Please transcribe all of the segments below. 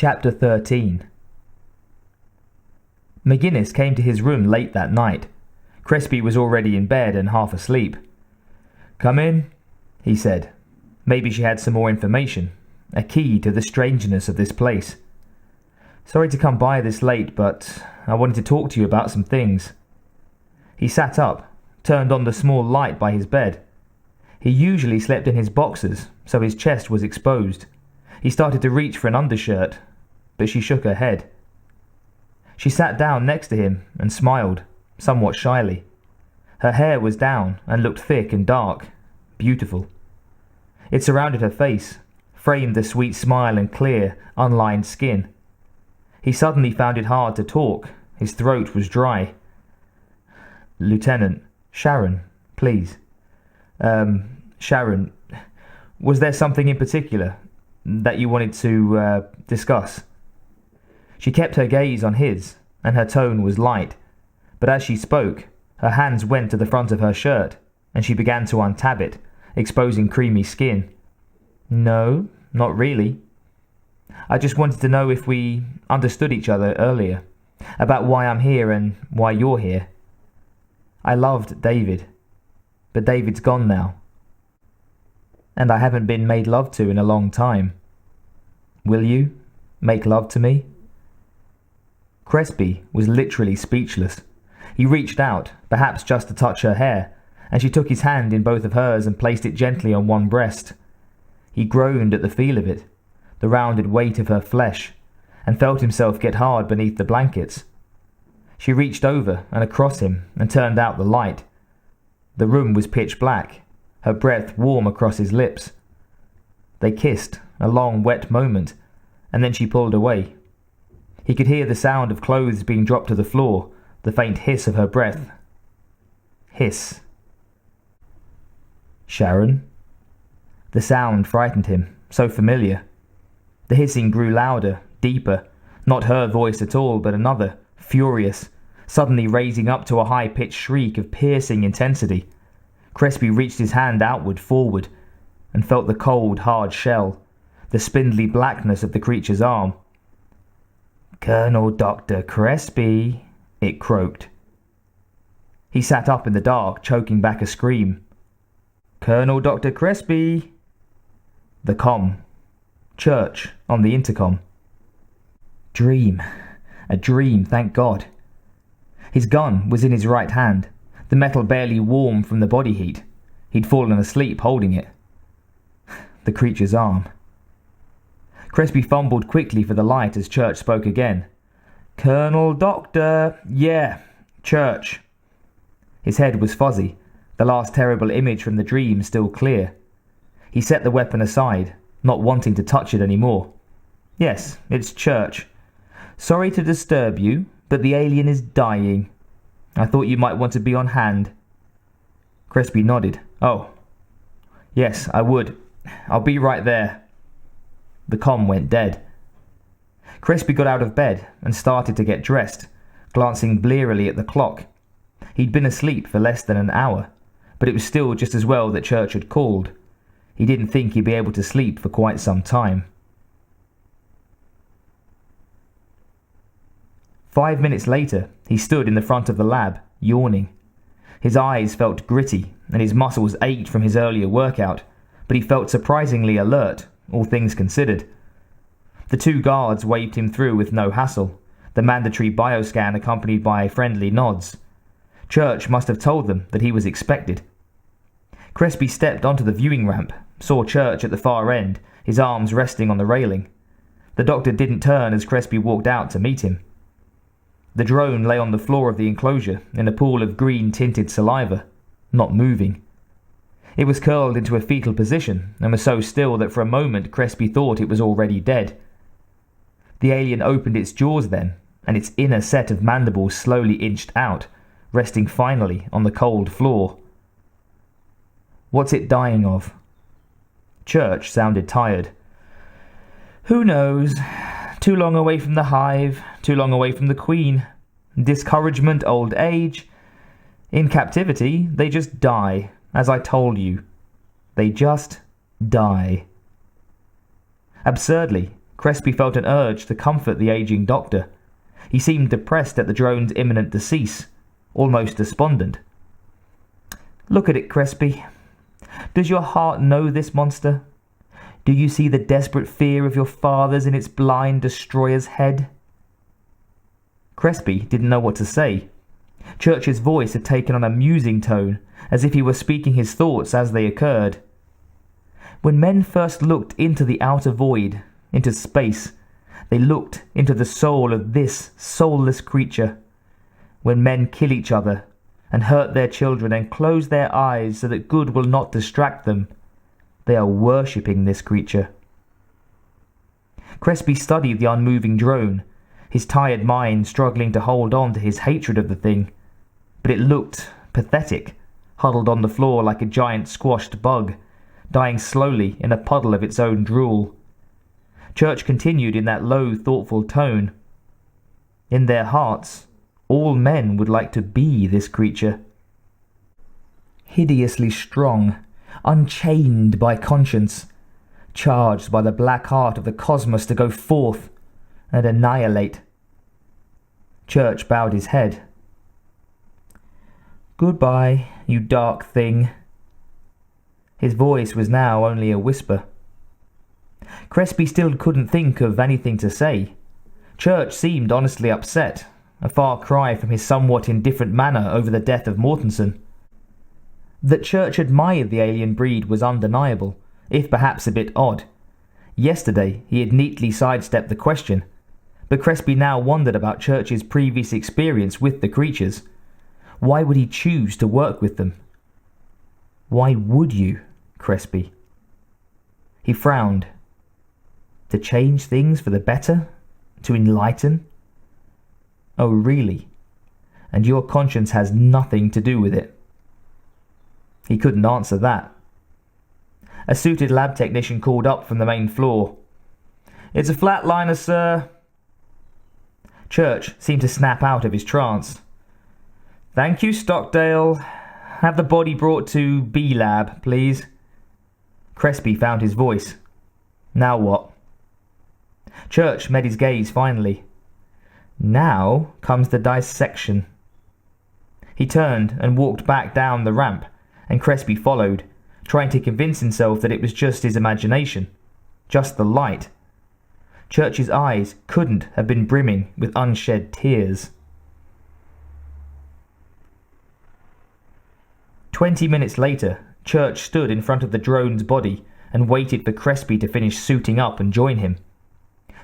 Chapter 13. McGinnis came to his room late that night. Crespi was already in bed and half asleep. "Come in," he said. Maybe she had some more information, a key to the strangeness of this place. "Sorry to come by this late, but I wanted to talk to you about some things." He sat up, turned on the small light by his bed. He usually slept in his boxers, so his chest was exposed. He started to reach for an undershirt, but she shook her head. She sat down next to him and smiled, somewhat shyly. Her hair was down and looked thick and dark, beautiful. It surrounded her face, framed the sweet smile and clear, unlined skin. He suddenly found it hard to talk. His throat was dry. "Lieutenant, Sharon, please." Sharon, was there something in particular that you wanted to discuss?" She kept her gaze on his, and her tone was light, but as she spoke, her hands went to the front of her shirt, and she began to untab it, exposing creamy skin. "No, not really. I just wanted to know if we understood each other earlier, about why I'm here and why you're here. I loved David, but David's gone now, and I haven't been made love to in a long time. Will you make love to me?" Crespi was literally speechless. He reached out, perhaps just to touch her hair, and she took his hand in both of hers and placed it gently on one breast. He groaned at the feel of it, the rounded weight of her flesh, and felt himself get hard beneath the blankets. She reached over and across him and turned out the light. The room was pitch black, her breath warm across his lips. They kissed, a long wet moment, and then she pulled away. He could hear the sound of clothes being dropped to the floor, the faint hiss of her breath. Hiss. "Sharon?" The sound frightened him, so familiar. The hissing grew louder, deeper, not her voice at all, but another, furious, suddenly raising up to a high-pitched shriek of piercing intensity. Crespi reached his hand outward, forward, and felt the cold, hard shell, the spindly blackness of the creature's arm. "Colonel Dr. Crespi," it croaked. He sat up in the dark, choking back a scream. "Colonel Dr. Crespi." The comm. Church, on the intercom. Dream. A dream, thank God. His gun was in his right hand, the metal barely warm from the body heat. He'd fallen asleep holding it. The creature's arm. Crespi fumbled quickly for the light as Church spoke again. "Colonel Doctor, yeah, Church." His head was fuzzy, the last terrible image from the dream still clear. He set the weapon aside, not wanting to touch it anymore. "Yes, it's Church. Sorry to disturb you, but the alien is dying. I thought you might want to be on hand." Crespi nodded. "Oh, yes, I would. I'll be right there." The comm went dead. Crespi got out of bed and started to get dressed, glancing blearily at the clock. He'd been asleep for less than an hour, but it was still just as well that Church had called. He didn't think he'd be able to sleep for quite some time. 5 minutes later, he stood in the front of the lab, yawning. His eyes felt gritty, and his muscles ached from his earlier workout, but he felt surprisingly alert, all things considered. The two guards waved him through with no hassle, the mandatory bioscan accompanied by friendly nods. Church must have told them that he was expected. Crespi stepped onto the viewing ramp, saw Church at the far end, his arms resting on the railing. The doctor didn't turn as Crespi walked out to meet him. The drone lay on the floor of the enclosure in a pool of green-tinted saliva, not moving. It was curled into a fetal position and was so still that for a moment Crespi thought it was already dead. The alien opened its jaws then, and its inner set of mandibles slowly inched out, resting finally on the cold floor. "What's it dying of?" Church sounded tired. "Who knows? Too long away from the hive, too long away from the queen. Discouragement, old age. In captivity, they just die, as I told you. They just die." Absurdly, Crespi felt an urge to comfort the aging doctor. He seemed depressed at the drone's imminent decease, almost despondent. "Look at it, Crespi. Does your heart know this monster? Do you see the desperate fear of your fathers in its blind destroyer's head?" Crespi didn't know what to say. Church's voice had taken on a musing tone, as if he were speaking his thoughts as they occurred. When men first looked into the outer void, into space, they looked into the soul of this soulless creature. When men kill each other and hurt their children and close their eyes so that good will not distract them, they are worshipping this creature. Crespi studied the unmoving drone, his tired mind struggling to hold on to his hatred of the thing, but it looked pathetic, huddled on the floor like a giant squashed bug, dying slowly in a puddle of its own drool. Church continued in that low, thoughtful tone. In their hearts, all men would like to be this creature. Hideously strong, unchained by conscience, charged by the black heart of the cosmos to go forth and annihilate. Church bowed his head. "Goodbye, you dark thing." His voice was now only a whisper. Crespi still couldn't think of anything to say. Church seemed honestly upset, a far cry from his somewhat indifferent manner over the death of Mortensen. That Church admired the alien breed was undeniable, if perhaps a bit odd. Yesterday he had neatly sidestepped the question, but Crespi now wondered about Church's previous experience with the creatures. Why would he choose to work with them? Why would you, Crespi? He frowned. To change things for the better? To enlighten? Oh, really? And your conscience has nothing to do with it? He couldn't answer that. A suited lab technician called up from the main floor. "It's a flatliner, sir." Church seemed to snap out of his trance. "Thank you, Stockdale. Have the body brought to B-Lab, please." Crespi found his voice. Now what? Church met his gaze finally. Now comes the dissection. He turned and walked back down the ramp, and Crespi followed, trying to convince himself that it was just his imagination, just the light. Church's eyes couldn't have been brimming with unshed tears. 20 minutes later, Church stood in front of the drone's body and waited for Crespi to finish suiting up and join him.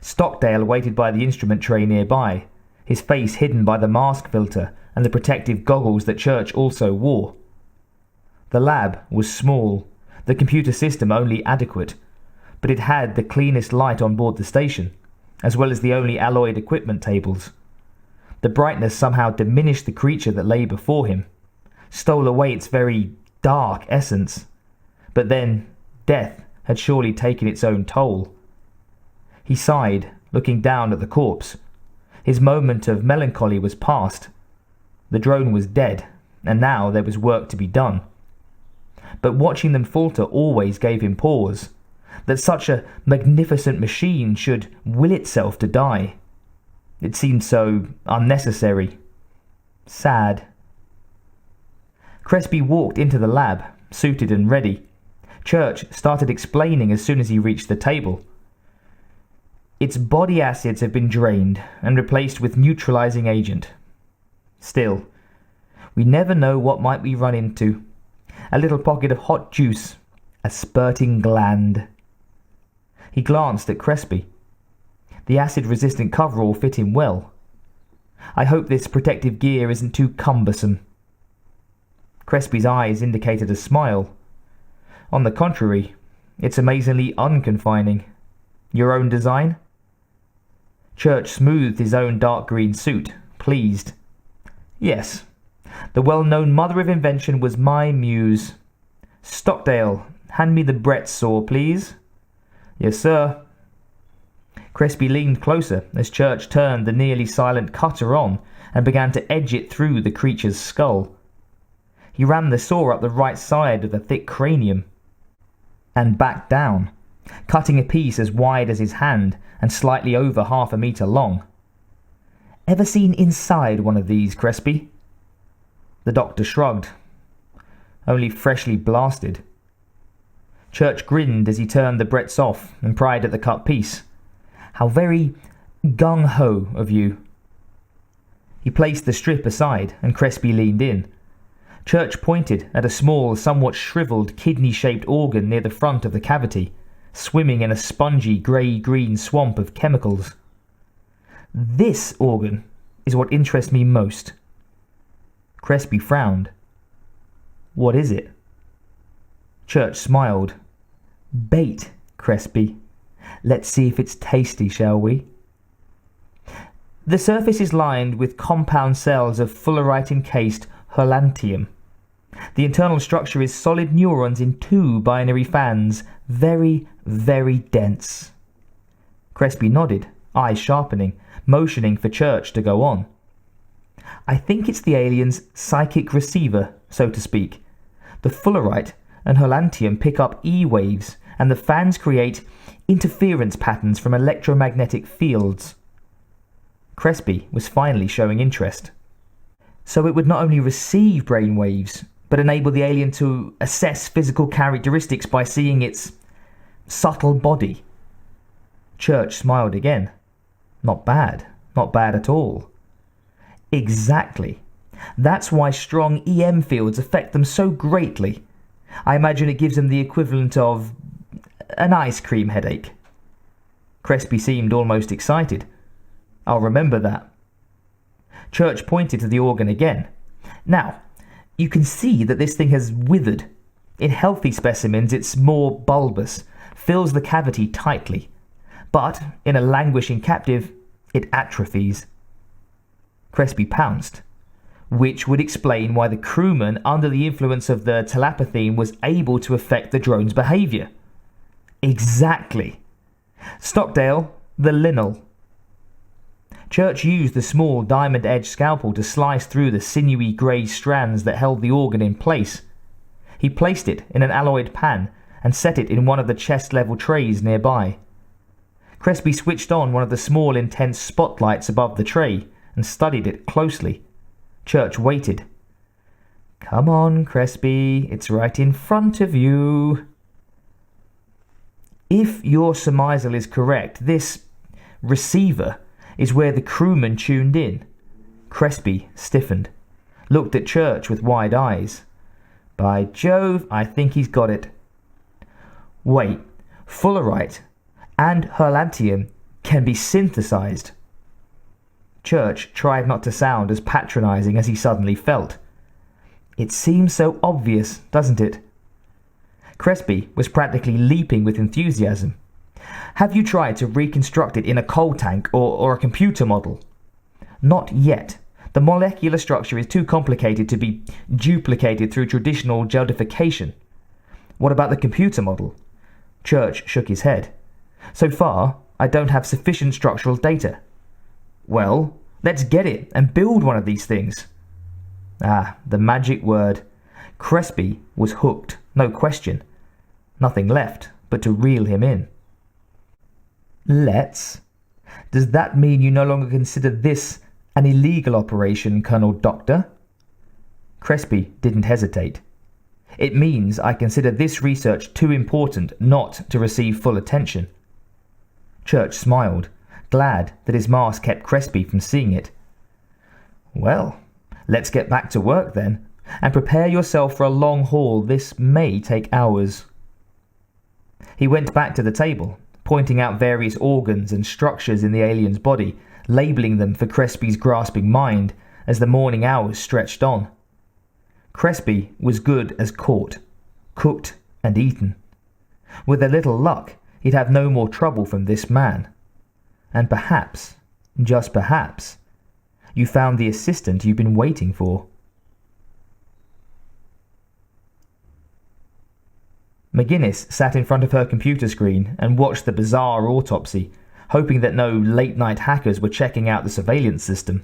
Stockdale waited by the instrument tray nearby, his face hidden by the mask filter and the protective goggles that Church also wore. The lab was small, the computer system only adequate, but it had the cleanest light on board the station, as well as the only alloyed equipment tables. The brightness somehow diminished the creature that lay before him, stole away its very dark essence. But then, death had surely taken its own toll. He sighed, looking down at the corpse. His moment of melancholy was past. The drone was dead, and now there was work to be done. But watching them falter always gave him pause. That such a magnificent machine should will itself to die. It seemed so unnecessary. Sad. Crespi walked into the lab, suited and ready. Church started explaining as soon as he reached the table. Its body acids have been drained and replaced with neutralizing agent. Still, we never know what might we run into. A little pocket of hot juice, a spurting gland. He glanced at Crespi. The acid-resistant coverall fit him well. I hope this protective gear isn't too cumbersome. Crespi's eyes indicated a smile. On the contrary, it's amazingly unconfining. Your own design? Church smoothed his own dark green suit, pleased. Yes, the well-known mother of invention was my muse. Stockdale, hand me the Brett saw, please. Yes, sir. Crespi leaned closer as Church turned the nearly silent cutter on and began to edge it through the creature's skull. He ran the saw up the right side of the thick cranium and back down, cutting a piece as wide as his hand and slightly over 1/2 meter long. "Ever seen inside one of these, Crespi?" The doctor shrugged. "Only freshly blasted." Church grinned as he turned the Bretts off and pried at the cut piece. "How very gung-ho of you." He placed the strip aside and Crespi leaned in. Church pointed at a small, somewhat shriveled, kidney-shaped organ near the front of the cavity, swimming in a spongy grey-green swamp of chemicals. "This organ is what interests me most." Crespi frowned. "What is it?" Church smiled. "Bait, Crespi. Let's see if it's tasty, shall we?" The surface is lined with compound cells of fullerite-encased holanthium. The internal structure is solid neurons in 2 binary fans, very, very dense. Crespi nodded, eyes sharpening, motioning for Church to go on. "I think it's the alien's psychic receiver, so to speak. The fullerite and holanthium pick up E-waves, and the fans create interference patterns from electromagnetic fields." Crespi was finally showing interest. "So it would not only receive brain waves, but enable the alien to assess physical characteristics by seeing its subtle body?" Church smiled again. "Not bad. Not bad at all." "Exactly. That's why strong EM fields affect them so greatly. I imagine it gives them the equivalent of an ice cream headache." Crespi seemed almost excited. "I'll remember that." Church pointed to the organ again. "Now, you can see that this thing has withered. In healthy specimens it's more bulbous, fills the cavity tightly. But in a languishing captive, it atrophies." Crespi pounced, which would explain why the crewman, under the influence of the telepathine, was able to affect the drone's behavior. Exactly. Stockdale, the linol. Church used the small diamond-edged scalpel to slice through the sinewy grey strands that held the organ in place. He placed it in an alloyed pan and set it in one of the chest-level trays nearby. Crespi switched on one of the small, intense spotlights above the tray and studied it closely. Church waited. "Come on, Crespi, it's right in front of you." "If your surmisal is correct, this receiver is where the crewman tuned in." Crespi stiffened, looked at Church with wide eyes. "By Jove, I think he's got it." "Wait, fullerite and holanthium can be synthesized." Church tried not to sound as patronizing as he suddenly felt. "It seems so obvious, doesn't it?" Crespi was practically leaping with enthusiasm. "Have you tried to reconstruct it in a coal tank or a computer model?" "Not yet. The molecular structure is too complicated to be duplicated through traditional gelification." "What about the computer model?" Church shook his head. "So far, I don't have sufficient structural data." "Well, let's get it and build one of these things." Ah, the magic word. Crespi was hooked, no question. Nothing left but to reel him in. "Let's? Does that mean you no longer consider this an illegal operation, Colonel Doctor?" Crespi didn't hesitate. "It means I consider this research too important not to receive full attention." Church smiled, glad that his mask kept Crespi from seeing it. "Well, let's get back to work then, and prepare yourself for a long haul. This may take hours." He went back to the table, pointing out various organs and structures in the alien's body, labeling them for Crespi's grasping mind as the morning hours stretched on. Crespi was good as caught, cooked and eaten. With a little luck, he'd have no more trouble from this man. And perhaps, just perhaps, you found the assistant you've been waiting for. McGinnis sat in front of her computer screen and watched the bizarre autopsy, hoping that no late-night hackers were checking out the surveillance system.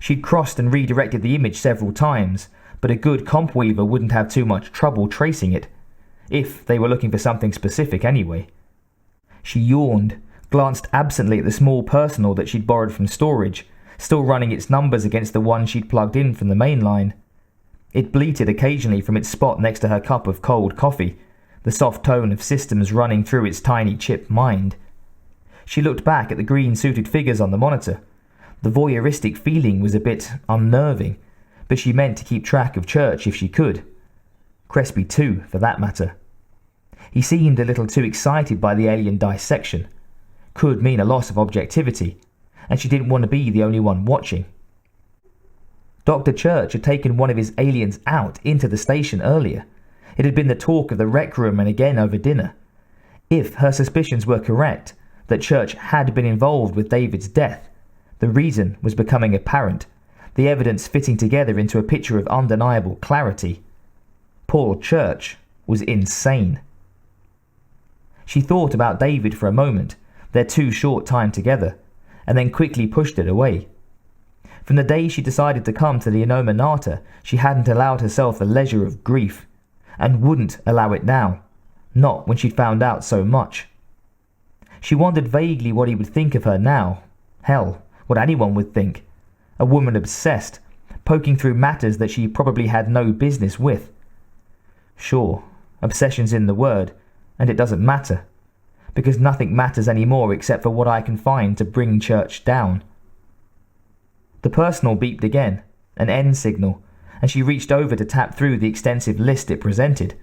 She'd crossed and redirected the image several times, but a good compweaver wouldn't have too much trouble tracing it, if they were looking for something specific anyway. She yawned, glanced absently at the small personal that she'd borrowed from storage, still running its numbers against the one she'd plugged in from the main line. It bleated occasionally from its spot next to her cup of cold coffee, the soft tone of systems running through its tiny chip mind. She looked back at the green-suited figures on the monitor. The voyeuristic feeling was a bit unnerving, but she meant to keep track of Church if she could. Crespi too, for that matter. He seemed a little too excited by the alien dissection. Could mean a loss of objectivity, and she didn't want to be the only one watching. Dr. Church had taken one of his aliens out into the station earlier. It had been the talk of the rec room and again over dinner. If her suspicions were correct, that Church had been involved with David's death, the reason was becoming apparent, the evidence fitting together into a picture of undeniable clarity. Paul Church was insane. She thought about David for a moment, their too short time together, and then quickly pushed it away. From the day she decided to come to the Innominata, she hadn't allowed herself the leisure of grief, and wouldn't allow it now, not when she'd found out so much. She wondered vaguely what he would think of her now. Hell, what anyone would think. A woman obsessed, poking through matters that she probably had no business with. Sure, obsession's in the word, and it doesn't matter, because nothing matters anymore except for what I can find to bring Church down. The personal beeped again, an end signal, and she reached over to tap through the extensive list it presented.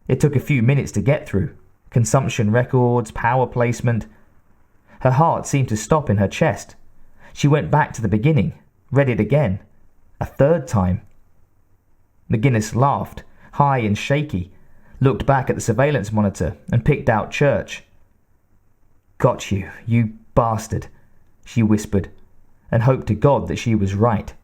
It took a few minutes to get through. Consumption records, power placement. Her heart seemed to stop in her chest. She went back to the beginning, read it again, a third time. McGinnis laughed, high and shaky, looked back at the surveillance monitor and picked out Church. "Got you, you bastard," she whispered, and hoped to God that she was right.